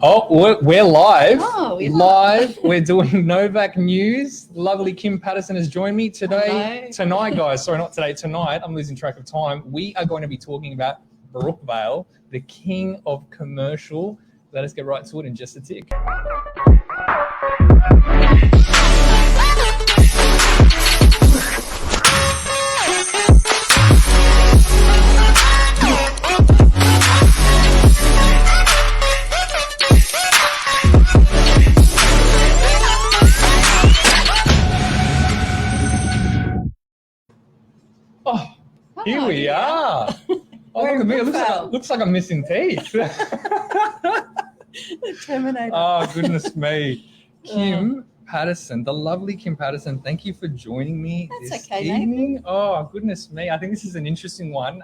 Oh, we're live. Oh, yeah. Live. We're doing Novak News. Lovely Kim Patterson has joined me today. Hello. Tonight, guys. Sorry, not today. Tonight, I'm losing track of time. We are going to be talking about Brookvale, the king of commercial. Let us get right to it in just a tick. Oh, here we are. Oh, look at me. It looks like I'm missing teeth. Terminator. Oh, goodness me. Kim Patterson, the lovely Kim Patterson, thank you for joining me this evening. Mate. Oh, goodness me. I think this is an interesting one.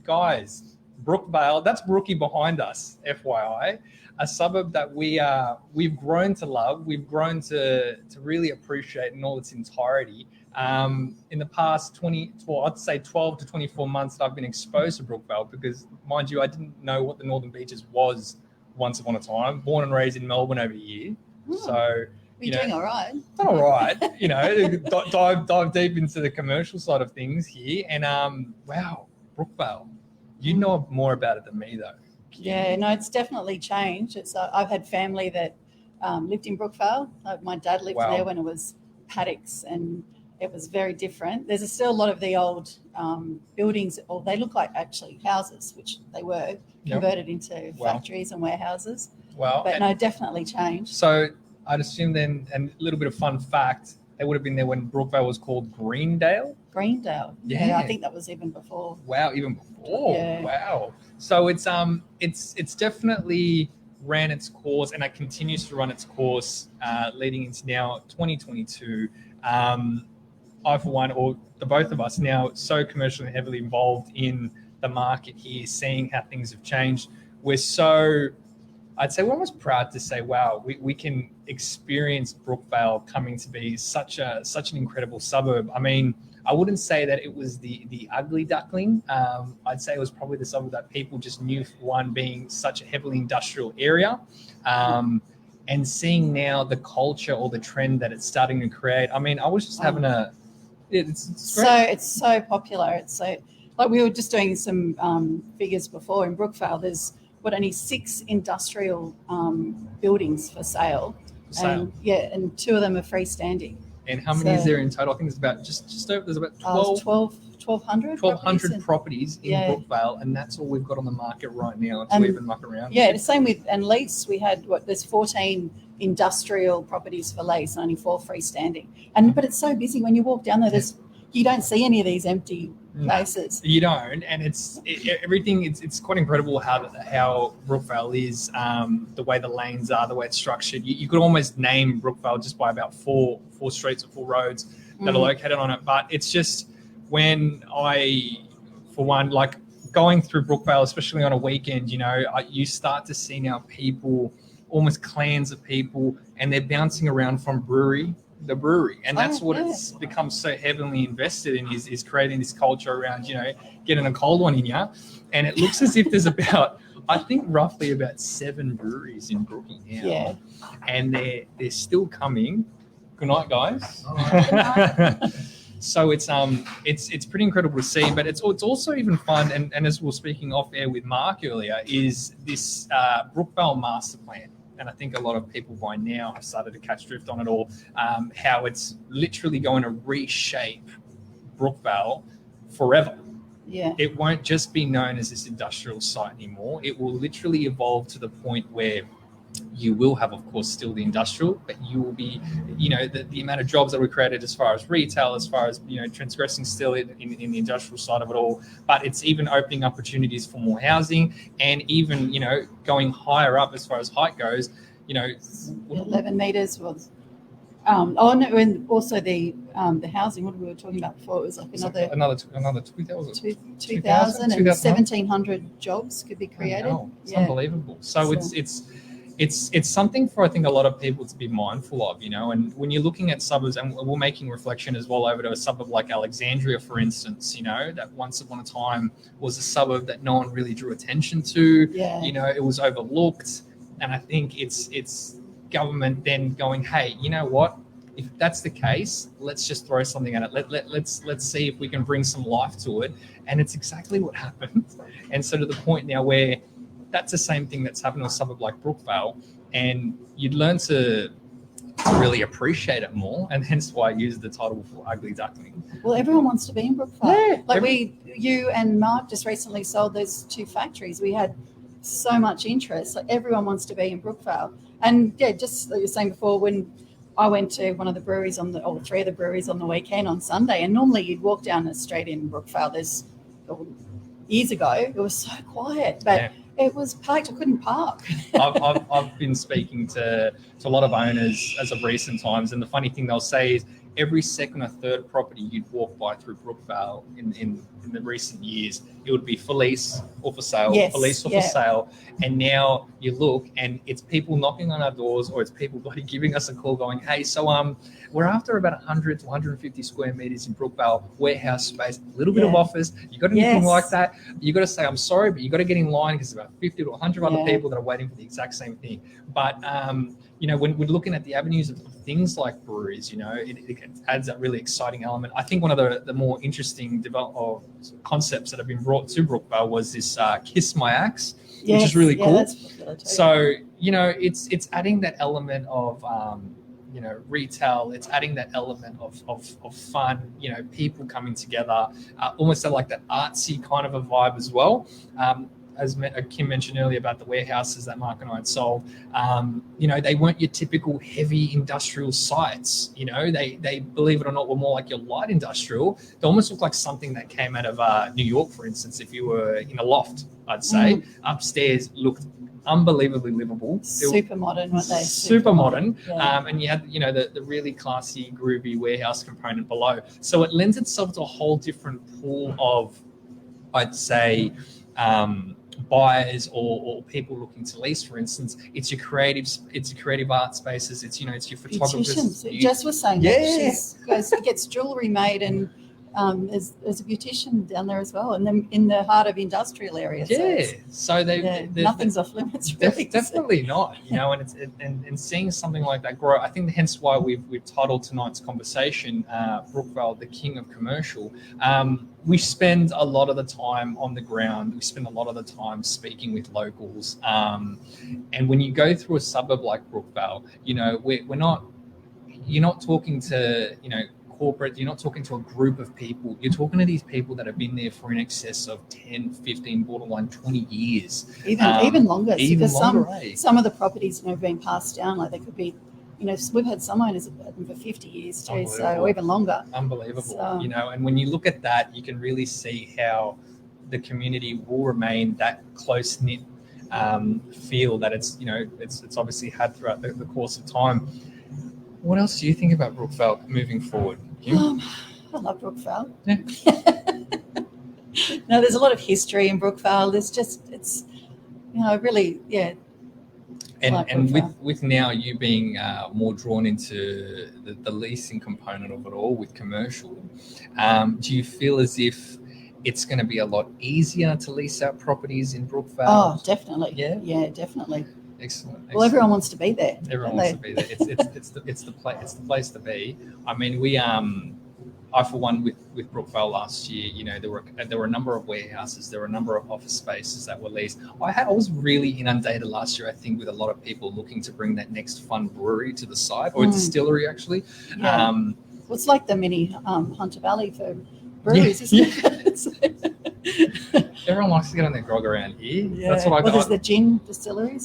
Guys, Brookvale, that's Brookie behind us, FYI. A suburb that we've grown to love, we've grown to really appreciate in all its entirety. In the past 12 to 24 months that I've been exposed to Brookvale, because mind you, I didn't know what the Northern Beaches was once upon a time. Born and raised in Melbourne over here. So You're doing all right. Done all right. You know, dive deep into the commercial side of things here. And wow, Brookvale. You know more about it than me though. Yeah, no, it's definitely changed. It's I've had family that lived in Brookvale. My dad lived there when it was paddocks, and it was very different. There's still a lot of the old buildings, or they look like actually houses, which they were converted into factories and warehouses. Wow. But no, definitely changed. So I'd assume then, and a little bit of fun fact, they would have been there when Brookvale was called Greendale. Greendale. Yeah. I think that was even before. Wow, even before. Yeah. Wow. So it's definitely ran its course, and it continues to run its course leading into now 2022. I, for one, or the both of us now, so commercially heavily involved in the market here, seeing how things have changed. I'd say we're almost proud to say, wow, we can experience Brookvale coming to be such an incredible suburb. I mean, I wouldn't say that it was the ugly duckling. I'd say it was probably the suburb that people just knew, for one, being such a heavily industrial area. And seeing now the culture or the trend that it's starting to create. I mean, I was just having it's great. It's so popular. It's so, like, we were just doing some figures before in Brookvale. There's only 6 industrial buildings for sale. And 2 of them are freestanding. And how many is there in total? I think it's about just over. There's about 1,200 properties in Brookvale, and that's all we've got on the market right now to even muck around. Yeah, the same with lease. We had there's 14 industrial properties for lease, and only 4 freestanding. But it's so busy when you walk down there. You don't see any of these empty places. You don't, and everything. It's quite incredible how Brookvale is. The way the lanes are, the way it's structured. You could almost name Brookvale just by about four streets or 4 roads that are located on it. But it's just when for one, like going through Brookvale, especially on a weekend, you start to see now people, almost clans of people, and they're bouncing around from brewery. And that's what it's become so heavily invested in, is creating this culture around, getting a cold one in you. And it looks as if there's I think roughly about 7 breweries in Brookie now. Yeah. And they're still coming. Good night, guys. So it's pretty incredible to see, but it's also even fun. And as we were speaking off air with Mark earlier, is this Brookvale master plan. And I think a lot of people by now have started to catch drift on it all, how it's literally going to reshape Brookvale forever. Yeah. It won't just be known as this industrial site anymore. It will literally evolve to the point where you will have, of course, still the industrial, but you will be, the amount of jobs that were created as far as retail, as far as, transgressing still in the industrial side of it all. But it's even opening opportunities for more housing, and even, going higher up as far as height goes, 11 metres was. And also the housing. What we were talking about before, it was like another 2,000 and 1,700 jobs could be created. It's unbelievable. So it's something for, I think, a lot of people to be mindful of, and when you're looking at suburbs, and we're making reflection as well over to a suburb like Alexandria, for instance, that once upon a time was a suburb that no one really drew attention to. It was overlooked. And I think it's government then going, hey, you know what? If that's the case, let's just throw something at it. Let's see if we can bring some life to it. And it's exactly what happened. And so to the point now where that's the same thing that's happened in a suburb like Brookvale, and you'd learn to really appreciate it more, and hence why I use the title for Ugly Duckling. Well, everyone wants to be in Brookvale. Yeah, you and Mark just recently sold those 2 factories. We had so much interest. Like everyone wants to be in Brookvale. And yeah, just like you were saying before, when I went to one of the breweries or 3 of the breweries on the weekend on Sunday, and normally you'd walk down the street in Brookvale. Years ago, it was so quiet, but it was packed. I couldn't park. I've been speaking to a lot of owners as of recent times, and the funny thing they'll say is every second or third property you'd walk by through Brookvale in the recent years, it would be for lease or for sale, for lease or for sale. And now you look and it's people knocking on our doors, or it's people bloody giving us a call going, hey, so we're after about 100 to 150 square meters in Brookvale, warehouse space, a little bit of office. You got anything like that? You got to say, I'm sorry, but you got to get in line because there's about 50 to 100 other people that are waiting for the exact same thing. But, when we're looking at the avenues of things like breweries, it adds that really exciting element. I think one of the more interesting concepts that have been brought to Brookvale was this Kiss My Axe, which is really cool. That's popular too. So, it's adding that element of, retail. It's adding that element of fun, people coming together, almost like that artsy kind of a vibe as well. As Kim mentioned earlier about the warehouses that Mark and I had sold, they weren't your typical heavy industrial sites. They believe it or not, were more like your light industrial. They almost look like something that came out of New York, for instance. If you were in a loft, I'd say upstairs looked unbelievably livable. Super modern, weren't they? Super modern. And you had, the really classy, groovy warehouse component below. So it lends itself to a whole different pool of, I'd say, buyers or people looking to lease, for instance. It's your creative art spaces. It's your photographers. Jess was saying that she gets jewelry made, and there's a beautician down there as well, and then in the heart of industrial areas. So nothing's off limits. Really. Definitely not. And seeing something like that grow. I think hence why we've titled tonight's conversation Brookvale, the King of Commercial. We spend a lot of the time on the ground. We spend a lot of the time speaking with locals. And when you go through a suburb like Brookvale, you're not talking to, corporate, you're not talking to a group of people. You're talking to these people that have been there for in excess of 10, 15, borderline 20 years. Even longer. Even longer, some of the properties have been passed down. Like they could be, we've had some owners have had them for 50 years too, so even longer. Unbelievable. So, and when you look at that, you can really see how the community will remain that close-knit feel that it's obviously had throughout the course of time. What else do you think about Brookvale moving forward? I love Brookvale. No, there's a lot of history in Brookvale. It's really, And with now you being more drawn into the leasing component of it all with commercial, do you feel as if it's going to be a lot easier to lease out properties in Brookvale? Oh, definitely. Yeah, definly. Excellent. Well, everyone wants to be there. Everyone wants to be there. It's the place to be. I mean, I for one with Brookvale last year, there were a number of warehouses, there were a number of office spaces that were leased. I was really inundated last year, I think, with a lot of people looking to bring that next fun brewery to the site, or distillery actually. Yeah. Well, it's like the mini Hunter Valley for breweries, isn't it? Everyone likes to get on their grog around here. Yeah. That's what I got. There's the gin distillery.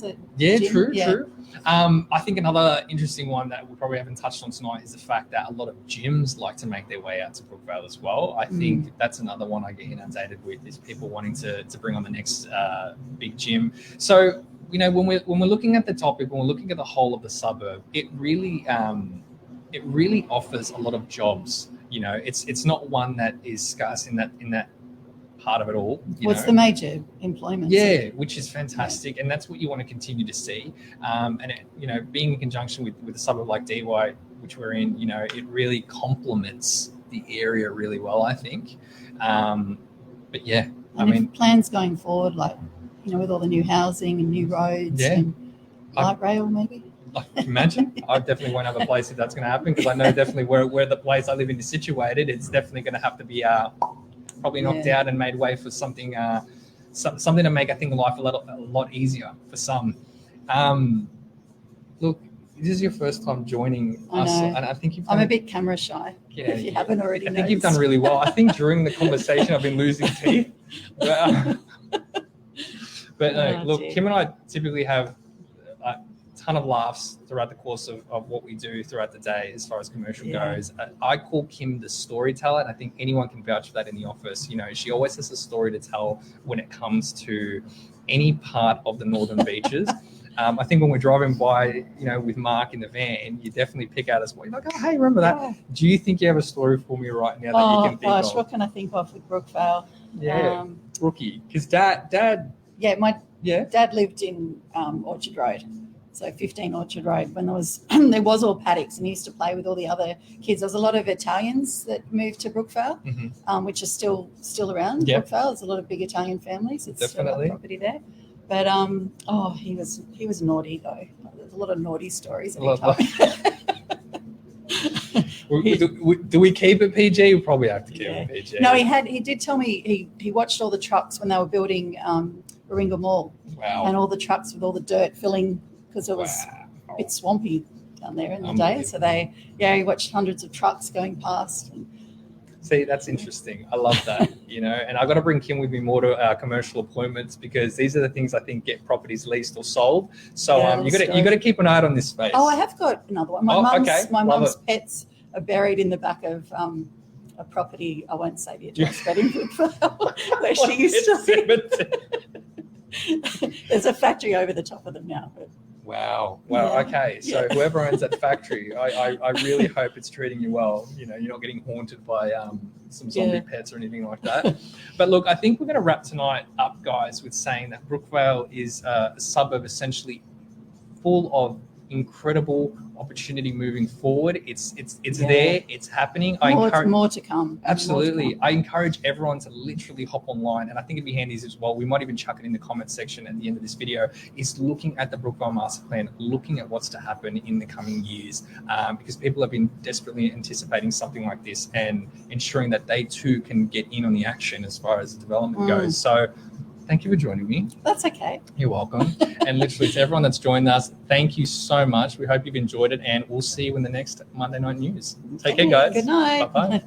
True. I think another interesting one that we probably haven't touched on tonight is the fact that a lot of gyms like to make their way out to Brookvale as well. I think that's another one I get inundated with, is people wanting to bring on the next big gym. So, when we're looking at the topic, when we're looking at the whole of the suburb, it really offers a lot of jobs. It's not one that is scarce in that part of it all. What's the major employment? Which is fantastic, and that's what you want to continue to see. And being in conjunction with a suburb like DY, which we're in, it really complements the area really well, I think. But yeah, I mean, plans going forward, like with all the new housing and new roads, and Light rail, maybe. Imagine. I definitely won't have a place if that's going to happen, because I know definitely where the place I live in is situated. It's definitely going to have to be probably knocked out and made way for something something to make, I think, life a lot easier for some. Look, this is your first time joining us, and I think I'm a bit camera shy. Yeah, if you haven't already. I think you've done really well. I think during the conversation I've been losing teeth. But look, dear. Kim and I typically have a ton of laughs throughout the course of what we do throughout the day as far as commercial goes. I call Kim the storyteller, and I think anyone can vouch for that in the office. You know, she always has a story to tell when it comes to any part of the Northern Beaches. I think when we're driving by, you know, with Mark in the van, you definitely pick out a spot. You're like, oh, hey, remember that? Yeah. Do you think you have a story for me right now that you can think of? What can I think of with Brookvale? Yeah, Brookie. Because dad. Yeah, my dad lived in Orchard Road, so 15 Orchard Road. When there was all paddocks, and he used to play with all the other kids. There was a lot of Italians that moved to Brookvale, which are still around. Brookvale, there's a lot of big Italian families. It's definitely still property there. But he was naughty though. There's a lot of naughty stories that he told me. Do we keep it PG? We probably have to keep it PG. No, he did tell me he watched all the trucks when they were building Warringah Mall. Wow. And all the trucks with all the dirt filling, because it was a bit swampy down there in the day. So he watched hundreds of trucks going past. See, that's interesting. I love that, you know, and I've got to bring Kim with me more to our commercial appointments, because these are the things I think get properties leased or sold. So you got to keep an eye on this space. Oh, I have got another one. My mum's pets are buried in the back of a property. I won't say the address, but in Brookvale, where she used to live. There's a factory over the top of them now. But. Wow. Okay. So whoever owns that factory, I really hope it's treating you well. You know, you're not getting haunted by some zombie pets or anything like that. But look, I think we're going to wrap tonight up, guys, with saying that Brookvale is a suburb essentially full of incredible opportunity moving forward. It's there, it's happening. More to come. Absolutely. I encourage everyone to literally hop online, and I think it'd be handy as well. We might even chuck it in the comment section at the end of this video, is looking at the Brookvale Master Plan, looking at what's to happen in the coming years, because people have been desperately anticipating something like this and ensuring that they too can get in on the action as far as the development goes. So thank you for joining me. That's okay. You're welcome. And literally to everyone that's joined us, thank you so much. We hope you've enjoyed it, and we'll see you in the next Monday Night News. Take care, guys. Good night. Bye-bye.